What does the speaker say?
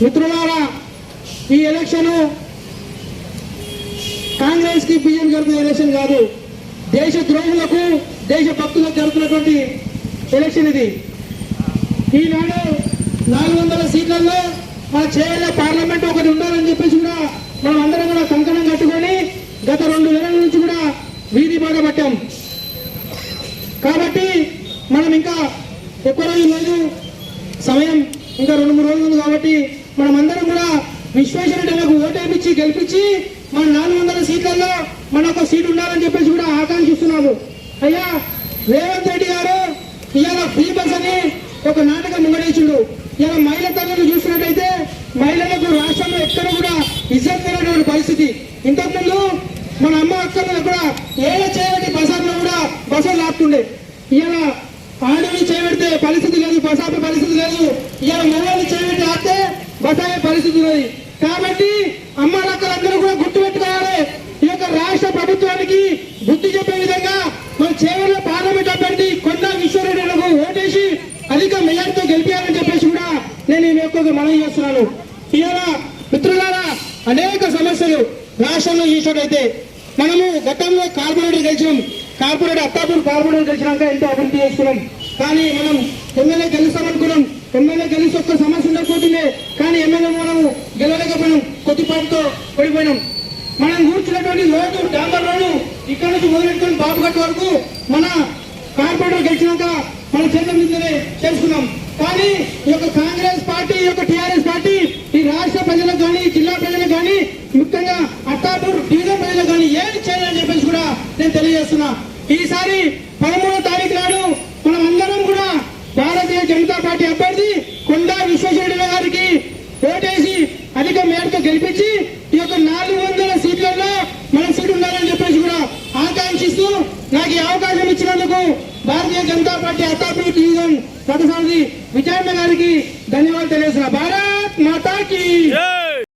మిత్రులారా, ఈ ఎలక్షన్ కాంగ్రెస్ కి బీజేపీ జరుగుతున్న ఎలక్షన్ కాదు, దేశ ద్రోహులకు దేశ భక్తులకు జరుగుతున్నటువంటి ఎలక్షన్ ఇది. ఈనాడు 400 సీట్లలో మన చేయాల పార్లమెంట్ ఒకటి ఉండాలని చెప్పేసి కూడా మనం అందరం కూడా కంకణం కట్టుకొని గత 2 నెలల నుంచి కూడా వీధి బాట పట్టాం. కాబట్టి మనం ఇంకా ఎక్కువ రోజులు లేదు, సమయం ఇంకా 2-3 రోజులు ఉంది. కాబట్టి మనం అందరం కూడా విశ్వేశ్వరరెడ్డిలకు ఓటేపించి గెలిపించి మన 400 సీట్లలో మన ఒక సీట్ ఉండాలని చెప్పేసి కూడా ఆకాంక్షిస్తున్నాము. అయ్యా రేవంత్ రెడ్డి గారు ఇవాళ ఫ్రీ బస్ అని ఒక నాటకం ముంగడేసిండు. ఇలా మహిళా తల్లులు చూసినట్టయితే మహిళలకు రాష్ట్రంలో ఎక్కడ కూడా ఇజ్జత్ లేనటువంటి పరిస్థితి. ఇంతకుముందు మన అమ్మ అక్కలు కూడా ఏళ్ళ చేయబట్టి బసార్లో కూడా బస్సులు లాపుతుండే. ఇలా ఆడని చేయబెడితే పరిస్థితి లేదు, బసాపే పరిస్థితి లేదు. ఇలా మొగలు చేయబెట్టి ఆపితే బసాయే పరిస్థితి లేదు. కాబట్టి అమ్మ అక్కలందరూ కూడా గుర్తుపెట్టుకోవాలి. ఈ యొక్క రాష్ట్ర ప్రభుత్వానికి బుద్ధి చెప్పే విధంగా మన చేవెళ్ళ పార్లమెంట్ అభ్యర్థి కొండా విశ్వేశ్వరరెడ్డిలకు ఓటేసి అధిక మెజార్టీతో గెలిపించాలని చెప్పేసి కూడా నేను ఈ యొక్క మనవి చేస్తున్నాను. ఇవాళ మిత్రులారా, అనేక సమస్యలు రాష్ట్రంలో చూసినట్టయితే మనము గతంలో కార్పొరేటర్ గెలిచినాం. కార్పొరేటర్ అత్తాపూర్ కార్పొరేటర్ గెలిచినాక ఎంతో అభివృద్ధి చేసుకున్నాం. కానీ మనం ఎమ్మెల్యే గెలుస్తామనుకున్నాం. ఎమ్మెల్యే గెలిచి ఒక్క సమస్య ఉండకపోతుండే, కానీ ఎమ్మెల్యే మనము గెలవలేకపోయినాం, కొద్దిపాటుతో పడిపోయినాం. మనం కూర్చున్నటువంటి రోడ్డు డాంబర్ రోడ్డు ఇక్కడ నుంచి మొదలెట్టుకుని బాబుగట్ట వరకు మన కార్పొరేటర్ గెలిచినాక మన చేతుల మీదనే చేసుకున్నాం. కానీ ఈ యొక్క కాంగ్రెస్ పార్టీ, ఈ యొక్క టీఆర్ఎస్ పార్టీ ఈ రాష్ట్ర ప్రజలకు కానీ జిల్లా ప్రజలకు కానీ ముఖ్యంగా అత్తాపూర్ డివిజన్ ప్రజలకు కానీ ఏమి చేయాలని చెప్పేసి కూడా నేను తెలియజేస్తున్నా. ఈసారి 13వ తారీఖు నాడు మనం అందరం కూడా భారతీయ జనతా పార్టీ అభ్యర్థి కొండా విశ్వేశ్వరరెడ్డి గారికి ఓటేసి అధిక మేరతో గెలిపించి ఈ యొక్క 400 సీట్లలో మన సీటు ఉండాలని చెప్పేసి కూడా ఆకాంక్షిస్తూ నాకు ఈ అవకాశం ఇచ్చినందుకు భారతీయ జనతా పార్టీ అత్తాపూర్ డివిజన్ ప్రతినిధి విజయమ్మ గారికి ధన్యవాదాలు తెలియజేస్తున్నా. భారత్ మాతాకి